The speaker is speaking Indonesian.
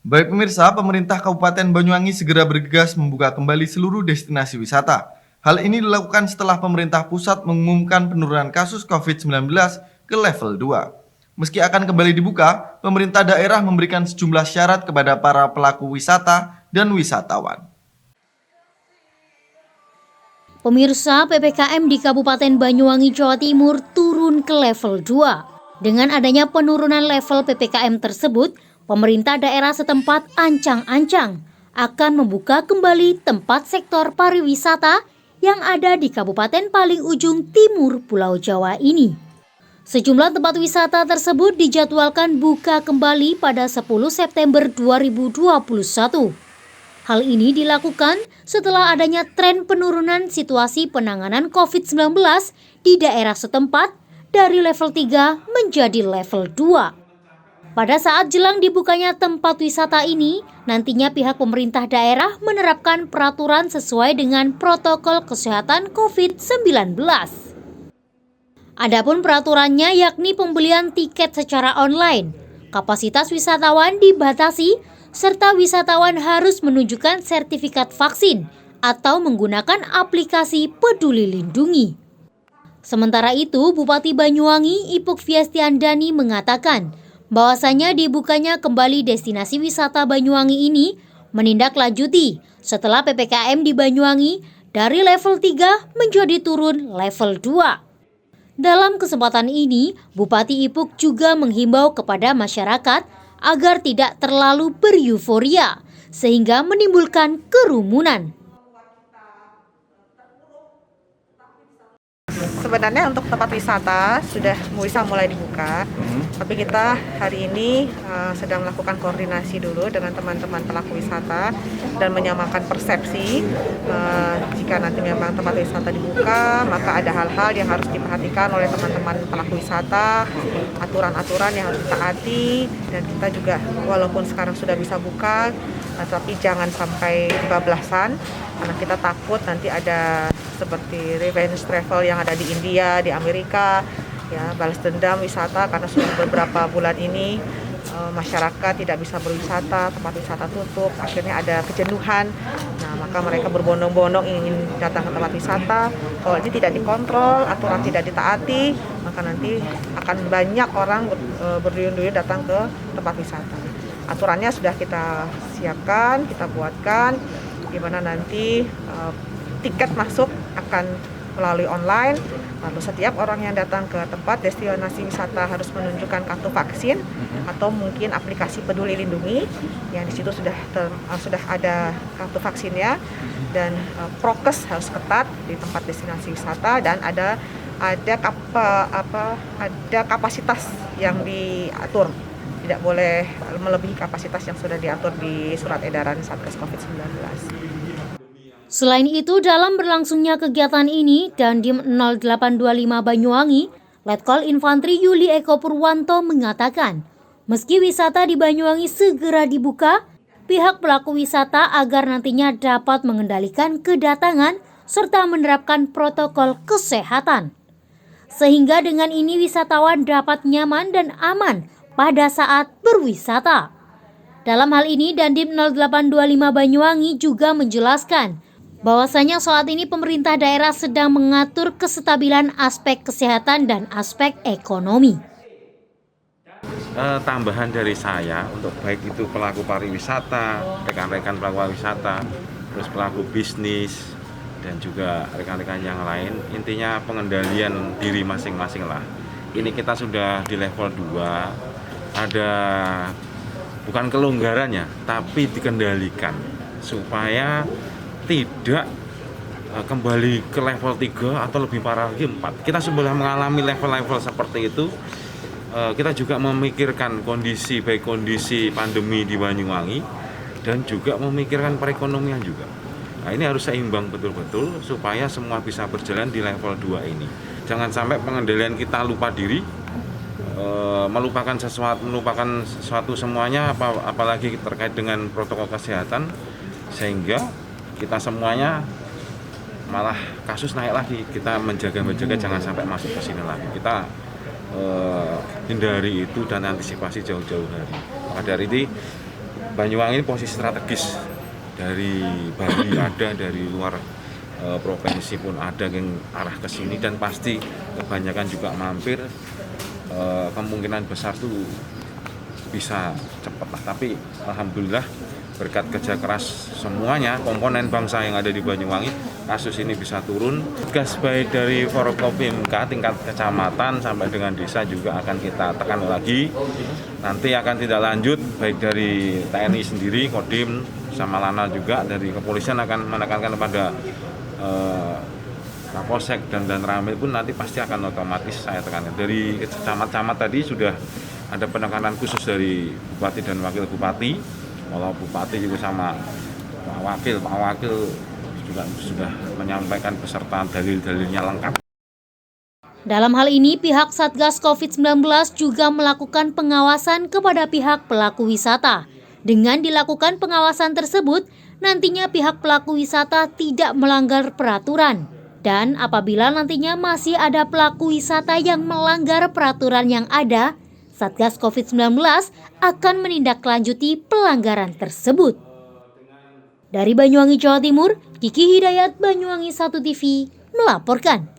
Baik pemirsa, pemerintah Kabupaten Banyuwangi segera bergegas membuka kembali seluruh destinasi wisata. Hal ini dilakukan setelah pemerintah pusat mengumumkan penurunan kasus COVID-19 ke level 2. Meski akan kembali dibuka, pemerintah daerah memberikan sejumlah syarat kepada para pelaku wisata dan wisatawan. Pemirsa, PPKM di Kabupaten Banyuwangi, Jawa Timur turun ke level 2. Dengan adanya penurunan level PPKM tersebut, pemerintah daerah setempat ancang-ancang akan membuka kembali tempat sektor pariwisata yang ada di Kabupaten paling ujung timur Pulau Jawa ini. Sejumlah tempat wisata tersebut dijadwalkan buka kembali pada 10 September 2021. Hal ini dilakukan setelah adanya tren penurunan situasi penanganan COVID-19 di daerah setempat dari level 3 menjadi level 2. Pada saat jelang dibukanya tempat wisata ini, nantinya pihak pemerintah daerah menerapkan peraturan sesuai dengan protokol kesehatan COVID-19. Adapun peraturannya yakni pembelian tiket secara online, kapasitas wisatawan dibatasi, serta wisatawan harus menunjukkan sertifikat vaksin atau menggunakan aplikasi Peduli Lindungi. Sementara itu, Bupati Banyuwangi Ipuk Fiestiandani mengatakan bahwasanya dibukanya kembali destinasi wisata Banyuwangi ini menindaklanjuti setelah PPKM di Banyuwangi dari level 3 menjadi turun level 2. Dalam kesempatan ini, Bupati Ipuk juga menghimbau kepada masyarakat agar tidak terlalu beryuforia sehingga menimbulkan kerumunan. Sebenarnya untuk tempat wisata sudah bisa mulai dibuka, tapi kita hari ini sedang melakukan koordinasi dulu dengan teman-teman pelaku wisata dan menyamakan persepsi. Jika nanti memang tempat wisata dibuka, maka ada hal-hal yang harus diperhatikan oleh teman-teman pelaku wisata, aturan-aturan yang harus ditaati, dan kita juga walaupun sekarang sudah bisa buka, tapi jangan sampai kebablasan, karena kita takut nanti ada seperti revenge travel yang ada di India, di Amerika, ya, balas dendam wisata karena sudah beberapa bulan ini masyarakat tidak bisa berwisata, tempat wisata tutup, akhirnya ada kejenuhan. Nah, maka mereka berbondong-bondong ingin datang ke tempat wisata. Kalau ini tidak dikontrol, aturan tidak ditaati, maka nanti akan banyak orang berduyun-duyun datang ke tempat wisata. Aturannya sudah kita siapkan, kita buatkan, di mana nanti tiket masuk akan melalui online. Lalu setiap orang yang datang ke tempat destinasi wisata harus menunjukkan kartu vaksin atau mungkin aplikasi Peduli Lindungi yang di situ sudah ada kartu vaksinnya, dan prokes harus ketat di tempat destinasi wisata, dan ada kapasitas yang diatur. Tidak boleh melebihi kapasitas yang sudah diatur di surat edaran Satgas COVID-19. Selain itu, dalam berlangsungnya kegiatan ini, Dandim 0825 Banyuwangi, Letkol Infantri Yuli Eko Purwanto mengatakan, meski wisata di Banyuwangi segera dibuka, pihak pelaku wisata agar nantinya dapat mengendalikan kedatangan serta menerapkan protokol kesehatan. Sehingga dengan ini wisatawan dapat nyaman dan aman pada saat berwisata. Dalam hal ini, Dandim 0825 Banyuwangi juga menjelaskan bahwasanya saat ini pemerintah daerah sedang mengatur kestabilan aspek kesehatan dan aspek ekonomi. Tambahan dari saya untuk baik itu pelaku pariwisata, rekan-rekan pelaku pariwisata, terus pelaku bisnis, dan juga rekan-rekan yang lain, intinya pengendalian diri masing-masing lah. Ini kita sudah di level 2, ada bukan kelonggarannya, tapi dikendalikan supaya tidak kembali ke level 3 atau lebih parah lagi 4. Kita sudah mengalami level-level seperti itu. Kita juga memikirkan baik kondisi pandemi di Banyuwangi dan juga memikirkan perekonomian juga. Nah, ini harus seimbang betul-betul supaya semua bisa berjalan di level 2 ini. Jangan sampai pengendalian kita lupa diri, melupakan sesuatu semuanya, apalagi terkait dengan protokol kesehatan, sehingga kita semuanya malah kasus naik lagi. Kita menjaga jangan sampai masuk ke sini lagi. Kita hindari itu dan antisipasi jauh-jauh hari. Maka dari itu Banyuwangi ini posisi strategis, dari Bali ada, dari luar provinsi pun ada yang arah ke sini, dan pasti kebanyakan juga mampir. Kemungkinan besar tuh bisa cepat lah, tapi alhamdulillah berkat kerja keras semuanya komponen bangsa yang ada di Banyuwangi, kasus ini bisa turun. Gas baik dari Forkopimka tingkat kecamatan sampai dengan desa juga akan kita tekan lagi. Nanti akan tidak lanjut baik dari TNI sendiri, Kodim, sama Lana juga dari kepolisian akan menekankan kepada Kapolsek dan Ramil pun nanti pasti akan otomatis saya tekankan. Dari camat-camat tadi sudah ada penekanan khusus dari Bupati dan Wakil Bupati. Kalau Bupati juga sama Pak Wakil juga sudah menyampaikan beserta dalil-dalilnya lengkap. Dalam hal ini, pihak Satgas COVID-19 juga melakukan pengawasan kepada pihak pelaku wisata. Dengan dilakukan pengawasan tersebut, nantinya pihak pelaku wisata tidak melanggar peraturan. Dan apabila nantinya masih ada pelaku wisata yang melanggar peraturan yang ada, Satgas COVID-19 akan menindaklanjuti pelanggaran tersebut. Dari Banyuwangi, Jawa Timur, Kiki Hidayat, Banyuwangi 1 TV, melaporkan.